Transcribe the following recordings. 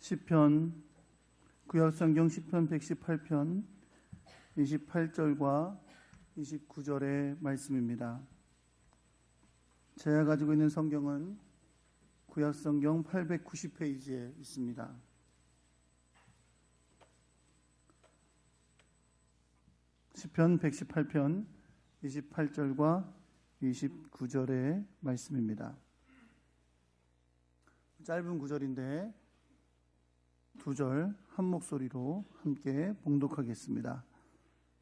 시편 구약성경 시편 118편 28절과 29절의 말씀입니다. 제가 가지고 있는 성경은 구약성경 890페이지에 있습니다. 시편 118편 28절과 29절의 말씀입니다. 짧은 구절인데 두 절 한 목소리로 함께 봉독하겠습니다.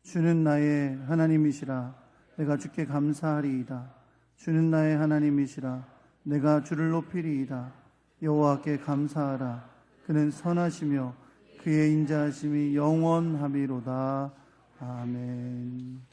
주는 나의 하나님이시라 내가 주께 감사하리이다. 주는 나의 하나님이시라 내가 주를 높이리이다. 여호와께 감사하라. 그는 선하시며 그의 인자하심이 영원하미로다. 아멘.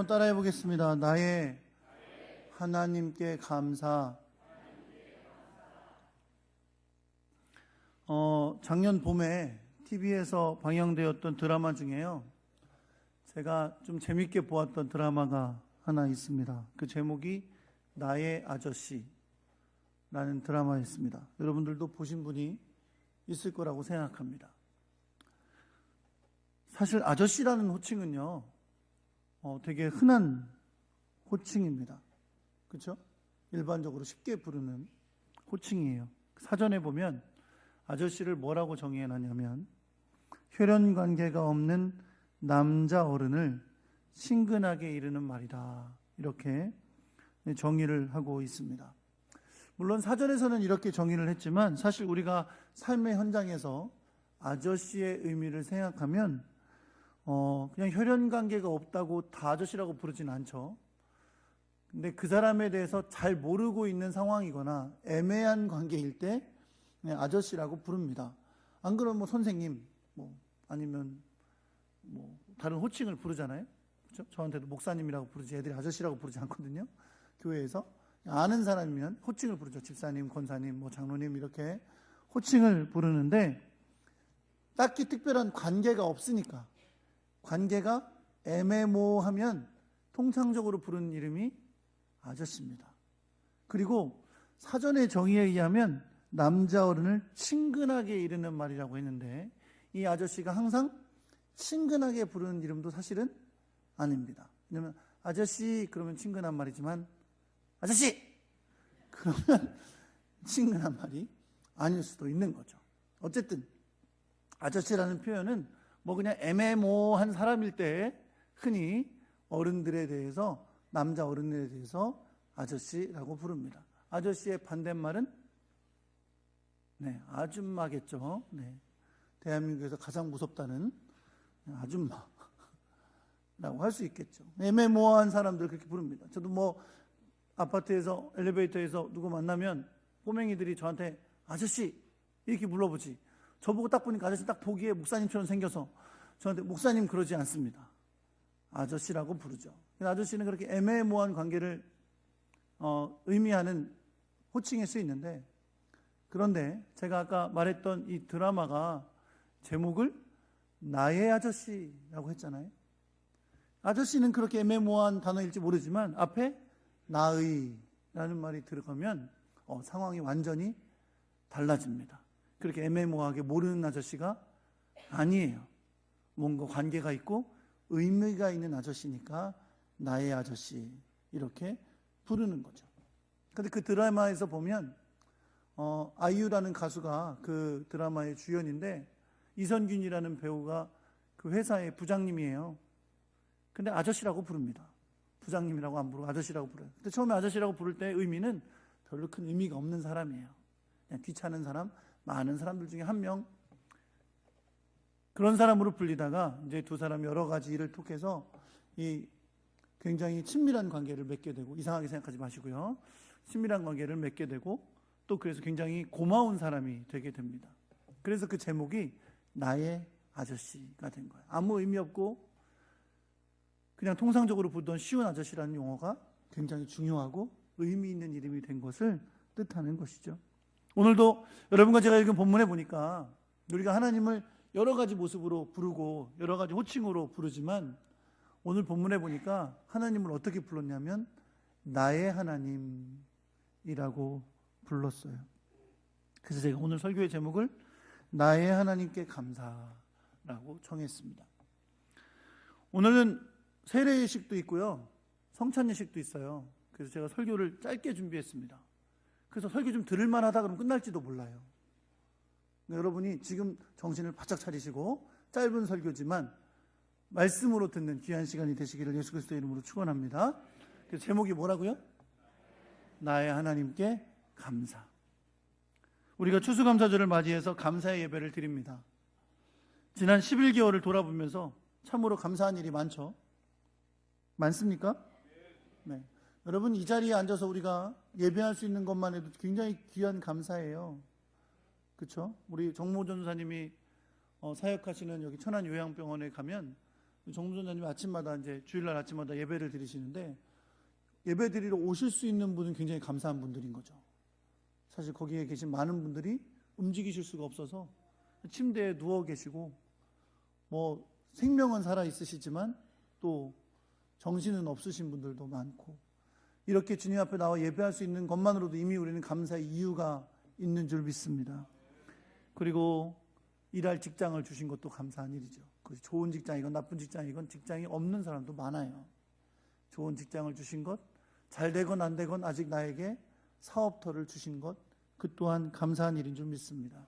따라해 보겠습니다. 나의 하나님께 감사. 작년 봄에 TV에서 방영되었던 드라마 중에요, 제가 좀 재밌게 보았던 드라마가 하나 있습니다. 그 제목이 나의 아저씨라는 드라마였습니다. 여러분들도 보신 분이 있을 거라고 생각합니다. 사실 아저씨라는 호칭은요, 되게 흔한 호칭입니다. 그렇죠? 일반적으로 쉽게 부르는 호칭이에요. 사전에 보면 아저씨를 뭐라고 정의해놨냐면 혈연 관계가 없는 남자 어른을 친근하게 이르는 말이다, 이렇게 정의를 하고 있습니다. 물론 사전에서는 이렇게 정의를 했지만 사실 우리가 삶의 현장에서 아저씨의 의미를 생각하면 그냥 혈연 관계가 없다고 다 아저씨라고 부르진 않죠. 근데 그 사람에 대해서 잘 모르고 있는 상황이거나 애매한 관계일 때 그냥 아저씨라고 부릅니다. 안 그러면 뭐 선생님, 뭐 아니면 뭐 다른 호칭을 부르잖아요. 그렇죠? 저한테도 목사님이라고 부르지 애들이 아저씨라고 부르지 않거든요. 교회에서 아는 사람이면 호칭을 부르죠. 집사님, 권사님, 뭐 장로님 이렇게 호칭을 부르는데 딱히 특별한 관계가 없으니까 관계가 애매모호하면 통상적으로 부르는 이름이 아저씨입니다. 그리고 사전의 정의에 의하면 남자 어른을 친근하게 이르는 말이라고 했는데 이 아저씨가 항상 친근하게 부르는 이름도 사실은 아닙니다. 왜냐하면 아저씨 그러면 친근한 말이지만 아저씨 그러면 친근한 말이 아닐 수도 있는 거죠. 어쨌든 아저씨라는 표현은 뭐 그냥 애매모호한 사람일 때 흔히 어른들에 대해서 남자 어른들에 대해서 아저씨라고 부릅니다. 아저씨의 반대말은 아줌마겠죠. 대한민국에서 가장 무섭다는 아줌마라고 할 수 있겠죠. 애매모호한 사람들 그렇게 부릅니다. 저도 뭐 아파트에서 엘리베이터에서 누구 만나면 꼬맹이들이 저한테 아저씨 이렇게 불러보지. 저보고 딱 보니까 아저씨 딱 보기에 목사님처럼 생겨서 저한테 목사님 그러지 않습니다. 아저씨라고 부르죠. 아저씨는 그렇게 애매모호한 관계를 의미하는 호칭일 수 있는데 그런데 제가 아까 말했던 이 드라마가 제목을 나의 아저씨라고 했잖아요. 아저씨는 그렇게 애매모호한 단어일지 모르지만 앞에 나의라는 말이 들어가면 상황이 완전히 달라집니다. 그렇게 애매모호하게 모르는 아저씨가 아니에요. 뭔가 관계가 있고 의미가 있는 아저씨니까 나의 아저씨 이렇게 부르는 거죠. 근데 그 드라마에서 보면 아이유라는 가수가 그 드라마의 주연인데 이선균이라는 배우가 그 회사의 부장님이에요. 근데 아저씨라고 부릅니다. 부장님이라고 안 부르고 아저씨라고 부르요. 근데 처음에 아저씨라고 부를 때 의미는 별로 큰 의미가 없는 사람이에요. 그냥 귀찮은 사람, 많은 사람들 중에 한 명 그런 사람으로 불리다가 이제 두 사람이 여러 가지 일을 통해서 이 굉장히 친밀한 관계를 맺게 되고 이상하게 생각하지 마시고요. 친밀한 관계를 맺게 되고 또 그래서 굉장히 고마운 사람이 되게 됩니다. 그래서 그 제목이 나의 아저씨가 된 거예요. 아무 의미 없고 그냥 통상적으로 부르던 쉬운 아저씨라는 용어가 굉장히 중요하고 의미 있는 이름이 된 것을 뜻하는 것이죠. 오늘도 여러분과 제가 읽은 본문에 보니까 우리가 하나님을 여러 가지 모습으로 부르고 여러 가지 호칭으로 부르지만 오늘 본문에 보니까 하나님을 어떻게 불렀냐면 나의 하나님이라고 불렀어요. 그래서 제가 오늘 설교의 제목을 나의 하나님께 감사라고 정했습니다. 오늘은 세례예식도 있고요. 성찬예식도 있어요. 그래서 제가 설교를 짧게 준비했습니다. 그래서 설교 좀 들을만 하다 그러면 끝날지도 몰라요. 여러분이 지금 정신을 바짝 차리시고 짧은 설교지만 말씀으로 듣는 귀한 시간이 되시기를 예수 그리스도의 이름으로 축원합니다. 그래서 제목이 뭐라고요? 나의 하나님께 감사. 우리가 추수감사절을 맞이해서 감사의 예배를 드립니다. 지난 11개월을 돌아보면서 참으로 감사한 일이 많죠? 많습니까? 네. 여러분 이 자리에 앉아서 우리가 예배할 수 있는 것만 해도 굉장히 귀한 감사예요. 그렇죠? 우리 정모 전사님이 사역하시는 여기 천안 요양병원에 가면 정모 전사님이 아침마다 이제 주일날 아침마다 예배를 드리시는데 예배 드리러 오실 수 있는 분은 굉장히 감사한 분들인 거죠. 사실 거기에 계신 많은 분들이 움직이실 수가 없어서 침대에 누워 계시고 뭐 생명은 살아 있으시지만 또 정신은 없으신 분들도 많고 이렇게 주님 앞에 나와 예배할 수 있는 것만으로도 이미 우리는 감사의 이유가 있는 줄 믿습니다. 그리고 일할 직장을 주신 것도 감사한 일이죠. 그것이 좋은 직장이건 나쁜 직장이건 직장이 없는 사람도 많아요. 좋은 직장을 주신 것, 잘 되건 안 되건 아직 나에게 사업터를 주신 것, 그 또한 감사한 일인 줄 믿습니다.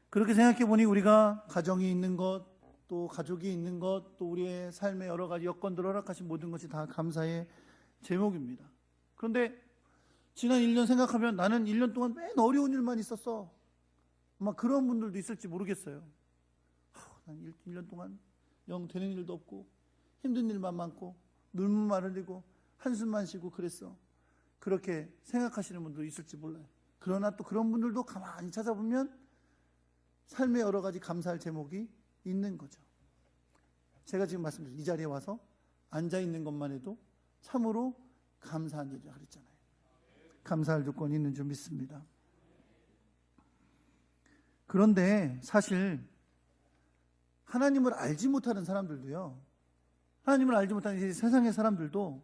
그렇게 생각해 보니 우리가 가정이 있는 것, 또 가족이 있는 것, 또 우리의 삶의 여러 가지 여건들을 허락하신 모든 것이 다 감사의 제목입니다. 그런데 지난 1년 생각하면 나는 1년 동안 맨 어려운 일만 있었어. 아마 그런 분들도 있을지 모르겠어요. 한 1년 동안 영 되는 일도 없고 힘든 일만 많고 눈물만 흘리고 한숨만 쉬고 그랬어. 그렇게 생각하시는 분도 있을지 몰라요. 그러나 또 그런 분들도 가만히 찾아보면 삶의 여러 가지 감사할 제목이 있는 거죠. 제가 지금 말씀드린 이 자리에 와서 앉아있는 것만 해도 참으로 감사한 일이라 그랬잖아요. 감사할 조건이 있는 줄 믿습니다. 그런데 사실 하나님을 알지 못하는 사람들도요, 하나님을 알지 못하는 이 세상의 사람들도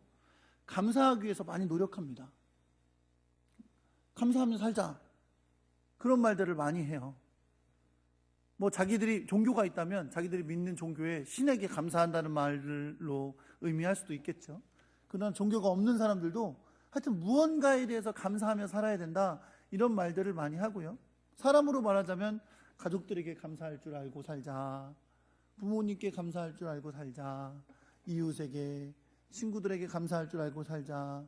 감사하기 위해서 많이 노력합니다. 감사하면서 살자, 그런 말들을 많이 해요. 뭐 자기들이 종교가 있다면 자기들이 믿는 종교에 신에게 감사한다는 말로 의미할 수도 있겠죠. 그러나 종교가 없는 사람들도 하여튼 무언가에 대해서 감사하며 살아야 된다, 이런 말들을 많이 하고요. 사람으로 말하자면 가족들에게 감사할 줄 알고 살자, 부모님께 감사할 줄 알고 살자, 이웃에게, 친구들에게 감사할 줄 알고 살자,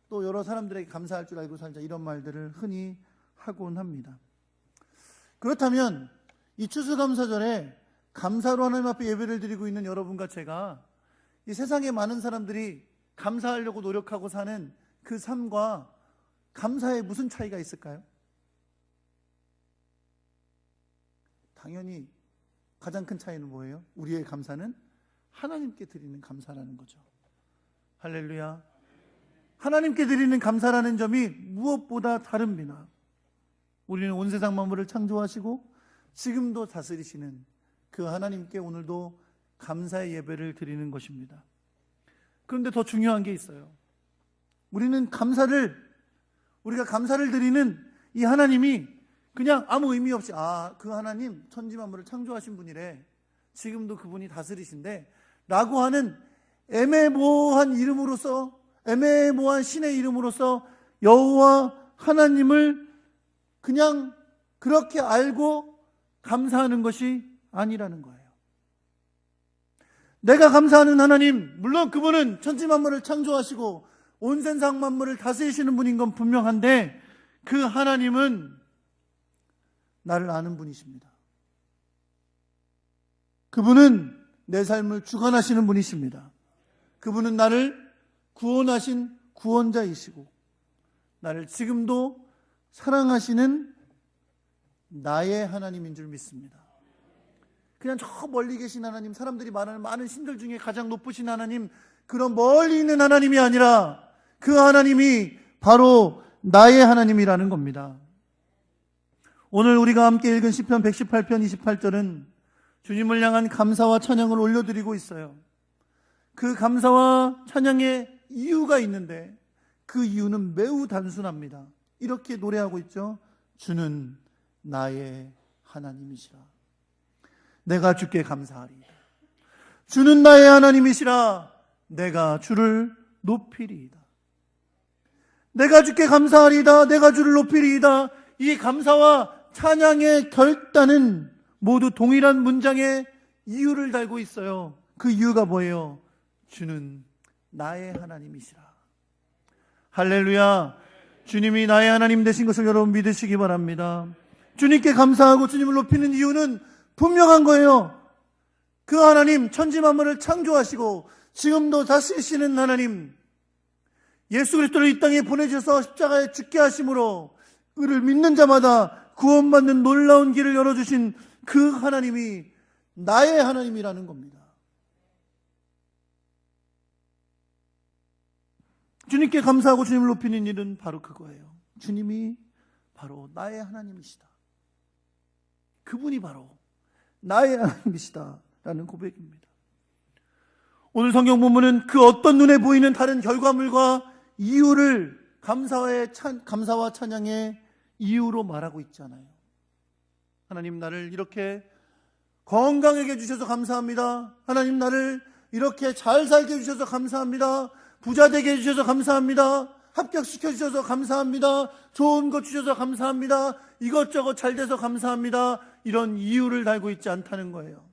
또 여러 사람들에게 감사할 줄 알고 살자, 이런 말들을 흔히 하곤 합니다. 그렇다면 이 추수감사절에 감사로 하나님 앞에 예배를 드리고 있는 여러분과 제가 이 세상에 많은 사람들이 감사하려고 노력하고 사는 그 삶과 감사에 무슨 차이가 있을까요? 당연히 가장 큰 차이는 뭐예요? 우리의 감사는 하나님께 드리는 감사라는 거죠. 할렐루야. 하나님께 드리는 감사라는 점이 무엇보다 다릅니다. 우리는 온 세상 만물을 창조하시고 지금도 다스리시는 그 하나님께 오늘도 감사의 예배를 드리는 것입니다. 그런데 더 중요한 게 있어요. 우리가 감사를 드리는 이 하나님이 그냥 아무 의미 없이, 그 하나님 천지 만물을 창조하신 분이래, 지금도 그분이 다스리신데 라고 하는 애매모호한 이름으로서, 애매모호한 신의 이름으로서 여호와 하나님을 그냥 그렇게 알고 감사하는 것이 아니라는 거예요. 내가 감사하는 하나님, 물론 그분은 천지 만물을 창조하시고 온 세상 만물을 다스리시는 분인 건 분명한데 그 하나님은 나를 아는 분이십니다. 그분은 내 삶을 주관하시는 분이십니다. 그분은 나를 구원하신 구원자이시고 나를 지금도 사랑하시는 나의 하나님인 줄 믿습니다. 그냥 저 멀리 계신 하나님, 사람들이 말하는 많은 신들 중에 가장 높으신 하나님, 그런 멀리 있는 하나님이 아니라 그 하나님이 바로 나의 하나님이라는 겁니다. 오늘 우리가 함께 읽은 시편 118편 28절은 주님을 향한 감사와 찬양을 올려드리고 있어요. 그 감사와 찬양의 이유가 있는데 그 이유는 매우 단순합니다. 이렇게 노래하고 있죠. 주는 나의 하나님이시라. 내가 주께 감사하리이다. 주는 나의 하나님이시라. 내가 주를 높이리이다. 내가 주께 감사하리이다. 내가 주를 높이리이다. 이 감사와 찬양의 결단은 모두 동일한 문장에 이유를 달고 있어요. 그 이유가 뭐예요? 주는 나의 하나님이시라. 할렐루야. 주님이 나의 하나님 되신 것을 여러분 믿으시기 바랍니다. 주님께 감사하고 주님을 높이는 이유는 분명한 거예요. 그 하나님, 천지 만물을 창조하시고 지금도 다스리시는 하나님, 예수 그리스도를 이 땅에 보내주셔서 십자가에 죽게 하심으로 그를 믿는 자마다 구원받는 놀라운 길을 열어주신 그 하나님이 나의 하나님이라는 겁니다. 주님께 감사하고 주님을 높이는 일은 바로 그거예요. 주님이 바로 나의 하나님이시다. 그분이 바로 나의 하나님이시다 라는 고백입니다. 오늘 성경 본문은 그 어떤 눈에 보이는 다른 결과물과 이유를 감사와 찬양의 이유로 말하고 있잖아요. 하나님, 나를 이렇게 건강하게 해주셔서 감사합니다. 하나님, 나를 이렇게 잘 살게 해주셔서 감사합니다. 부자 되게 해주셔서 감사합니다. 합격시켜 주셔서 감사합니다. 좋은 것 주셔서 감사합니다. 이것저것 잘 돼서 감사합니다. 이런 이유를 달고 있지 않다는 거예요.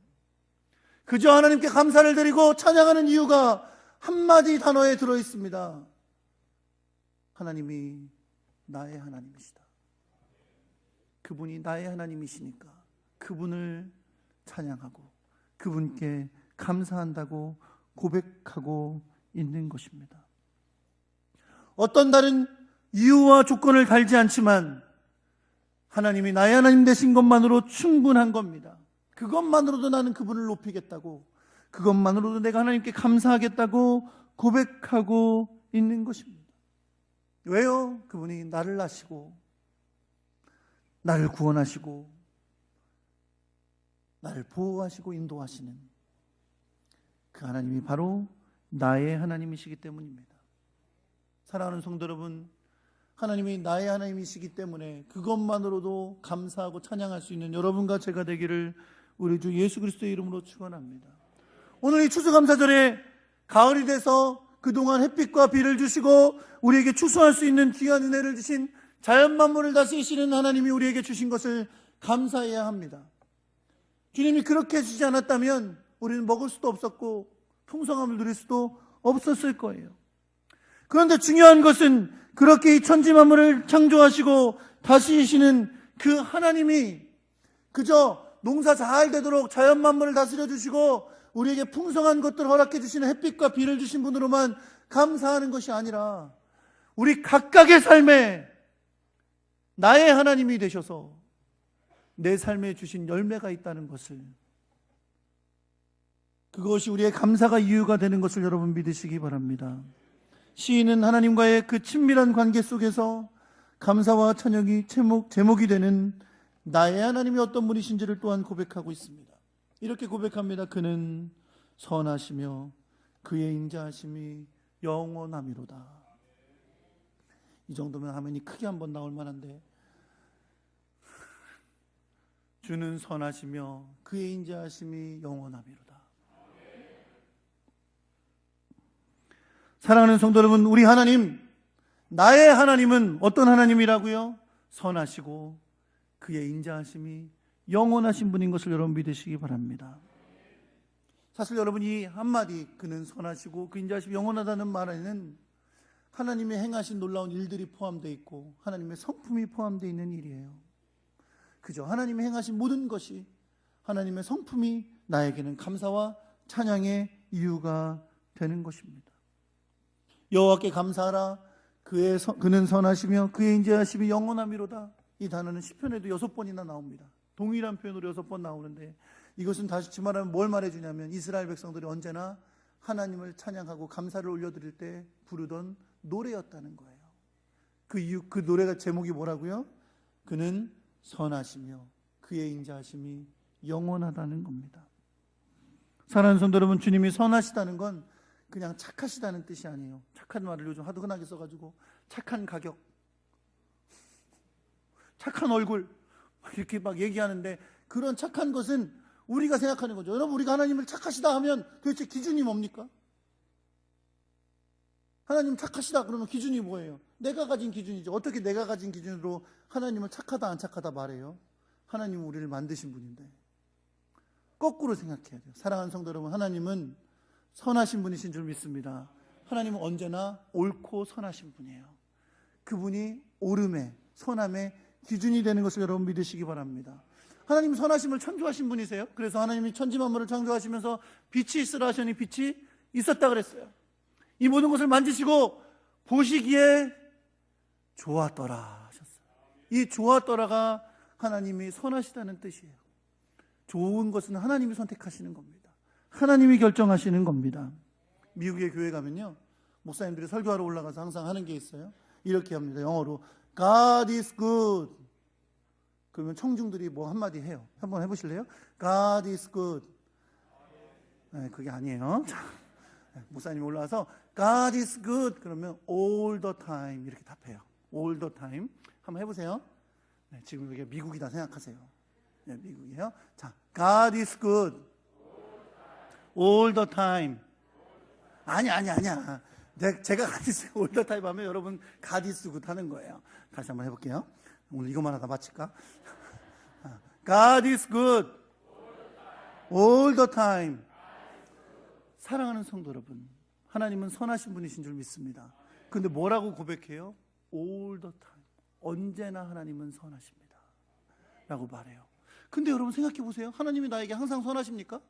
그저 하나님께 감사를 드리고 찬양하는 이유가 한마디 단어에 들어있습니다. 하나님이 나의 하나님이시다. 그분이 나의 하나님이시니까 그분을 찬양하고 그분께 감사한다고 고백하고 있는 것입니다. 어떤 다른 이유와 조건을 달지 않지만 하나님이 나의 하나님 되신 것만으로 충분한 겁니다. 그것만으로도 나는 그분을 높이겠다고, 그것만으로도 내가 하나님께 감사하겠다고 고백하고 있는 것입니다. 왜요? 그분이 나를 아시고 나를 구원하시고 나를 보호하시고 인도하시는 그 하나님이 바로 나의 하나님이시기 때문입니다. 사랑하는 성도 여러분, 하나님이 나의 하나님이시기 때문에 그것만으로도 감사하고 찬양할 수 있는 여러분과 제가 되기를 우리 주 예수 그리스도의 이름으로 축원합니다. 오늘 이 추수감사절에 가을이 돼서 그동안 햇빛과 비를 주시고 우리에게 추수할 수 있는 귀한 은혜를 주신 자연 만물을 다스리시는 하나님이 우리에게 주신 것을 감사해야 합니다. 주님이 그렇게 해주지 않았다면 우리는 먹을 수도 없었고 풍성함을 누릴 수도 없었을 거예요. 그런데 중요한 것은 그렇게 이 천지 만물을 창조하시고 다스리시는 그 하나님이 그저 농사 잘 되도록 자연 만물을 다스려 주시고 우리에게 풍성한 것들을 허락해 주시는 햇빛과 비를 주신 분으로만 감사하는 것이 아니라 우리 각각의 삶에 나의 하나님이 되셔서 내 삶에 주신 열매가 있다는 것을, 그것이 우리의 감사가 이유가 되는 것을 여러분 믿으시기 바랍니다. 시인은 하나님과의 그 친밀한 관계 속에서 감사와 찬양이 제목이 되는 나의 하나님이 어떤 분이신지를 또한 고백하고 있습니다. 이렇게 고백합니다. 그는 선하시며 그의 인자하심이 영원하미로다. 이 정도면 아멘이 크게 한번 나올 만한데, 주는 선하시며 그의 인자하심이 영원하미로다. 사랑하는 성도 여러분, 우리 하나님, 나의 하나님은 어떤 하나님이라고요? 선하시고 그의 인자하심이 영원하신 분인 것을 여러분 믿으시기 바랍니다. 사실 여러분, 이 한마디 그는 선하시고 그 인자하심이 영원하다는 말에는 하나님의 행하신 놀라운 일들이 포함되어 있고 하나님의 성품이 포함되어 있는 일이에요. 그죠? 하나님이 행하신 모든 것이, 하나님의 성품이 나에게는 감사와 찬양의 이유가 되는 것입니다. 여호와께 감사하라. 그는 선하시며 그의 인자하심이 영원하미로다. 이 단어는 시편에도 6번이나 나옵니다. 동일한 표현으로 6번 나오는데, 이것은 다시 말하면 뭘 말해주냐면 이스라엘 백성들이 언제나 하나님을 찬양하고 감사를 올려드릴 때 부르던 노래였다는 거예요. 그 이유, 그 노래가 제목이 뭐라고요? 그는 선하시며 그의 인자하심이 영원하다는 겁니다. 사랑하는 성도 여러분, 주님이 선하시다는 건 그냥 착하시다는 뜻이 아니에요. 착한 말을 요즘 하도 흔하게 써가지고 착한 가격, 착한 얼굴 이렇게 막 얘기하는데, 그런 착한 것은 우리가 생각하는 거죠. 여러분, 우리가 하나님을 착하시다 하면 도대체 기준이 뭡니까? 하나님 착하시다 그러면 기준이 뭐예요? 내가 가진 기준이죠. 어떻게 내가 가진 기준으로 하나님을 착하다 안 착하다 말해요? 하나님은 우리를 만드신 분인데. 거꾸로 생각해야 돼요. 사랑하는 성도 여러분, 하나님은 선하신 분이신 줄 믿습니다. 하나님은 언제나 옳고 선하신 분이에요. 그분이 옳음의, 선함의 기준이 되는 것을 여러분 믿으시기 바랍니다. 하나님 선하심을 창조하신 분이세요. 그래서 하나님이 천지 만물을 창조하시면서 빛이 있으라 하시니 빛이 있었다 그랬어요. 이 모든 것을 만지시고 보시기에 좋았더라 하셨어요. 이 좋았더라가 하나님이 선하시다는 뜻이에요. 좋은 것은 하나님이 선택하시는 겁니다. 하나님이 결정하시는 겁니다. 미국의 교회 가면요, 목사님들이 설교하러 올라가서 항상 하는 게 있어요. 이렇게 합니다. 영어로 God is good. 그러면 청중들이 뭐 한마디 해요. 한번 해보실래요? God is good. 네, 그게 아니에요. 목사님이 올라와서 God is good 그러면 all the time 이렇게 답해요. all the time. 한번 해보세요. 네, 지금 이게 미국이다 생각하세요. 네, 미국이에요. 자, God is good all the time. 아니야. 제가 God is all the time 하면 여러분 God is good 하는 거예요. 다시 한번 해볼게요. 오늘 이것만 하다 마칠까? God is good all the time. 사랑하는 성도 여러분, 하나님은 선하신 분이신 줄 믿습니다. 그런데 뭐라고 고백해요? all the time. 언제나 하나님은 선하십니다 라고 말해요. 근데 여러분 생각해 보세요. 하나님이 나에게 항상 선하십니까?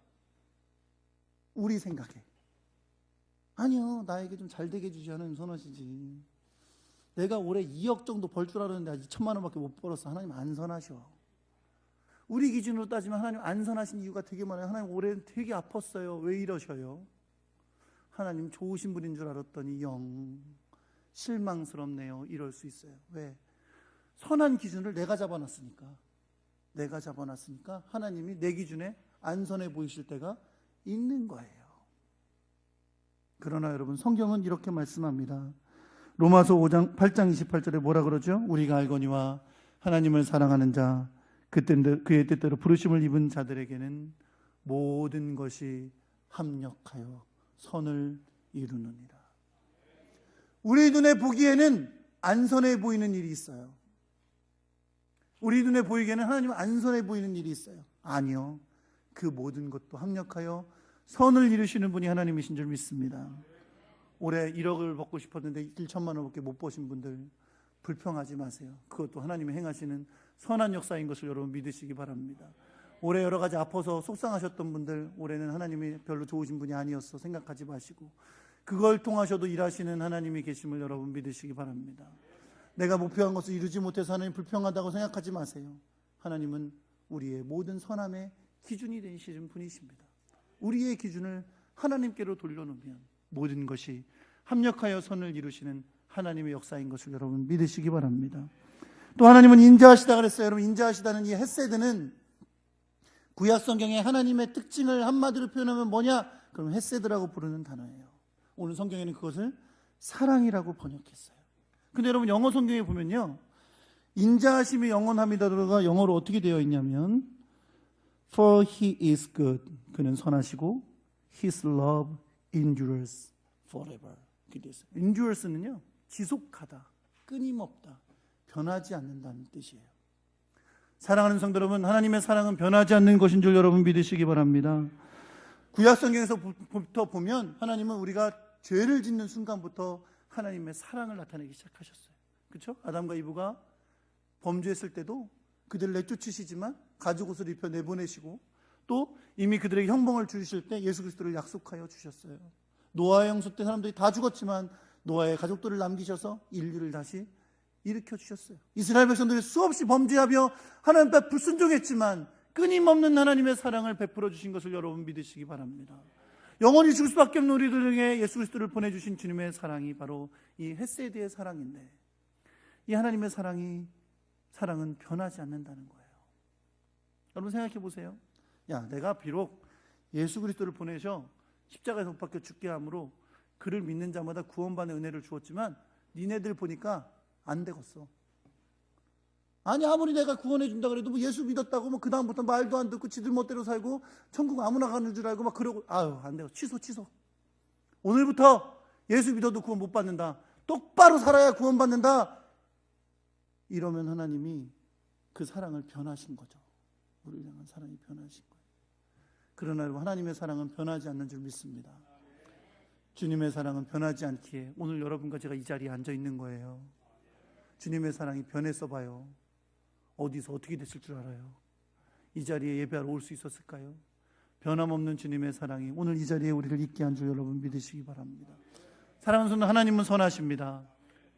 우리 생각에. 아니요, 나에게 좀 잘 되게 해주지 하나님 선하시지. 내가 올해 2억 정도 벌 줄 알았는데 아직 1,000만 원밖에 못 벌었어. 하나님 안 선하셔. 우리 기준으로 따지면 하나님 안 선하신 이유가 되게 많아요. 하나님 올해는 되게 아팠어요. 왜 이러셔요? 하나님 좋으신 분인 줄 알았더니 영 실망스럽네요. 이럴 수 있어요. 왜? 선한 기준을 내가 잡아놨으니까. 내가 잡아놨으니까 하나님이 내 기준에 안 선해 보이실 때가 있는 거예요. 그러나 여러분, 성경은 이렇게 말씀합니다. 로마서 5장 8장 28절에 뭐라 그러죠? 우리가 알거니와 하나님을 사랑하는 자, 그의 뜻대로 부르심을 입은 자들에게는 모든 것이 합력하여 선을 이루느니라. 우리 눈에 보기에는 안 선해 보이는 일이 있어요. 우리 눈에 보이기에는 하나님은 안 선해 보이는 일이 있어요. 아니요, 그 모든 것도 합력하여 선을 이루시는 분이 하나님이신 줄 믿습니다. 올해 1억을 받고 싶었는데 1,000만 원밖에 못 버신 분들 불평하지 마세요. 그것도 하나님이 행하시는 선한 역사인 것을 여러분 믿으시기 바랍니다. 올해 여러 가지 아파서 속상하셨던 분들, 올해는 하나님이 별로 좋으신 분이 아니었어 생각하지 마시고 그걸 통하셔도 일하시는 하나님이 계심을 여러분 믿으시기 바랍니다. 내가 목표한 것을 이루지 못해서 하나님 불평하다고 생각하지 마세요. 하나님은 우리의 모든 선함의 기준이 되시는 분이십니다. 우리의 기준을 하나님께로 돌려놓으면 모든 것이 합력하여 선을 이루시는 하나님의 역사인 것을 여러분 믿으시기 바랍니다. 또 하나님은 인자하시다 그랬어요. 여러분, 인자하시다는 이 헤세드는 구약 성경의 하나님의 특징을 한마디로 표현하면 뭐냐? 그럼 헤세드라고 부르는 단어예요. 오늘 성경에는 그것을 사랑이라고 번역했어요. 근데 여러분, 영어 성경에 보면요, 인자하심이 영원합니다가 영어로 어떻게 되어 있냐면 For he is good, 그는 선하시고 his love endures forever. endures는요, 지속하다, 끊임없다, 변하지 않는다는 뜻이에요. 사랑하는 성도 여러분, 하나님의 사랑은 변하지 않는 것인 줄 여러분 믿으시기 바랍니다. 구약 성경에서부터 보면 하나님은 우리가 죄를 짓는 순간부터 하나님의 사랑을 나타내기 시작하셨어요. 그렇죠? 아담과 이브가 범죄했을 때도 그들을 내쫓으시지만 가죽옷을 입혀 내보내시고 또 이미 그들에게 형벌을 주실 때 예수 그리스도를 약속하여 주셨어요. 노아의 홍수 때 사람들이 다 죽었지만 노아의 가족들을 남기셔서 인류를 다시 일으켜 주셨어요. 이스라엘 백성들이 수없이 범죄하며 하나님 앞에 불순종했지만 끊임없는 하나님의 사랑을 베풀어 주신 것을 여러분 믿으시기 바랍니다. 영원히 죽을 수밖에 없는 우리들에게 예수 그리스도를 보내주신 주님의 사랑이 바로 이 헤세드의 사랑인데, 이 하나님의 사랑은 변하지 않는다는 거예요. 여러분 생각해 보세요. 야, 내가 비록 예수 그리스도를 보내셔 십자가에서 못 박혀 죽게 함으로 그를 믿는 자마다 구원받는 은혜를 주었지만 니네들 보니까 안 되겠어. 아니, 아무리 내가 구원해 준다 그래도 뭐 예수 믿었다고 뭐 그 다음부터 말도 안 듣고 지들 멋대로 살고 천국 아무나 가는 줄 알고 막 그러고, 아유, 안 돼요. 취소. 오늘부터 예수 믿어도 구원 못 받는다. 똑바로 살아야 구원 받는다. 이러면 하나님이 그 사랑을 변하신 거죠. 우리를 향한 사랑이 변하신 거예요. 그러나 여러분, 하나님의 사랑은 변하지 않는 줄 믿습니다. 주님의 사랑은 변하지 않기에 오늘 여러분과 제가 이 자리에 앉아 있는 거예요. 주님의 사랑이 변했어 봐요. 어디서 어떻게 됐을 줄 알아요? 이 자리에 예배하러 올 수 있었을까요? 변함없는 주님의 사랑이 오늘 이 자리에 우리를 있게 한 줄 여러분 믿으시기 바랍니다. 사랑하는 성도, 하나님은 선하십니다.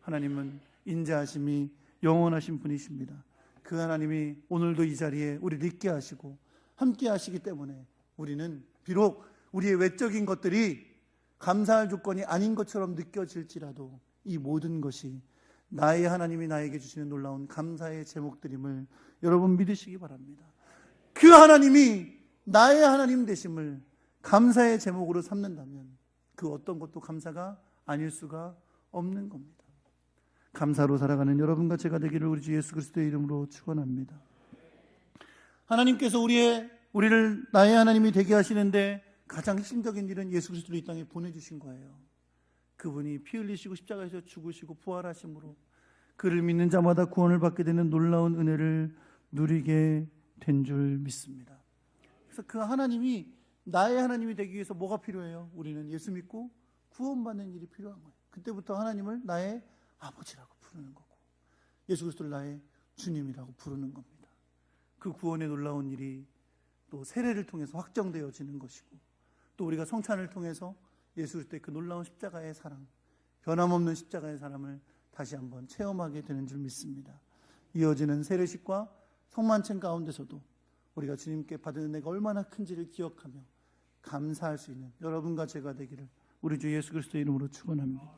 하나님은 인자하심이 영원하신 분이십니다. 그 하나님이 오늘도 이 자리에 우리를 있게 하시고 함께 하시기 때문에 우리는 비록 우리의 외적인 것들이 감사할 조건이 아닌 것처럼 느껴질지라도 이 모든 것이 나의 하나님이 나에게 주시는 놀라운 감사의 제목들임을 여러분 믿으시기 바랍니다. 그 하나님이 나의 하나님 되심을 감사의 제목으로 삼는다면 그 어떤 것도 감사가 아닐 수가 없는 겁니다. 감사로 살아가는 여러분과 제가 되기를 우리 주 예수 그리스도의 이름으로 축원합니다. 하나님께서 우리를 나의 하나님이 되게 하시는데 가장 핵심적인 일은 예수 그리스도를 이 땅에 보내주신 거예요. 그분이 피 흘리시고 십자가에서 죽으시고 부활하심으로 그를 믿는 자마다 구원을 받게 되는 놀라운 은혜를 누리게 된 줄 믿습니다. 그래서 그 하나님이 나의 하나님이 되기 위해서 뭐가 필요해요? 우리는 예수 믿고 구원받는 일이 필요한 거예요. 그때부터 하나님을 나의 아버지라고 부르는 거고 예수 그리스도를 나의 주님이라고 부르는 겁니다. 그 구원의 놀라운 일이 또 세례를 통해서 확정되어지는 것이고 또 우리가 성찬을 통해서 예수 그리스도의 그 놀라운 십자가의 사랑, 변함없는 십자가의 사랑을 다시 한번 체험하게 되는 줄 믿습니다. 이어지는 세례식과 성만찬 가운데서도 우리가 주님께 받은 은혜가 얼마나 큰지를 기억하며 감사할 수 있는 여러분과 제가 되기를 우리 주 예수 그리스도의 이름으로 축원합니다.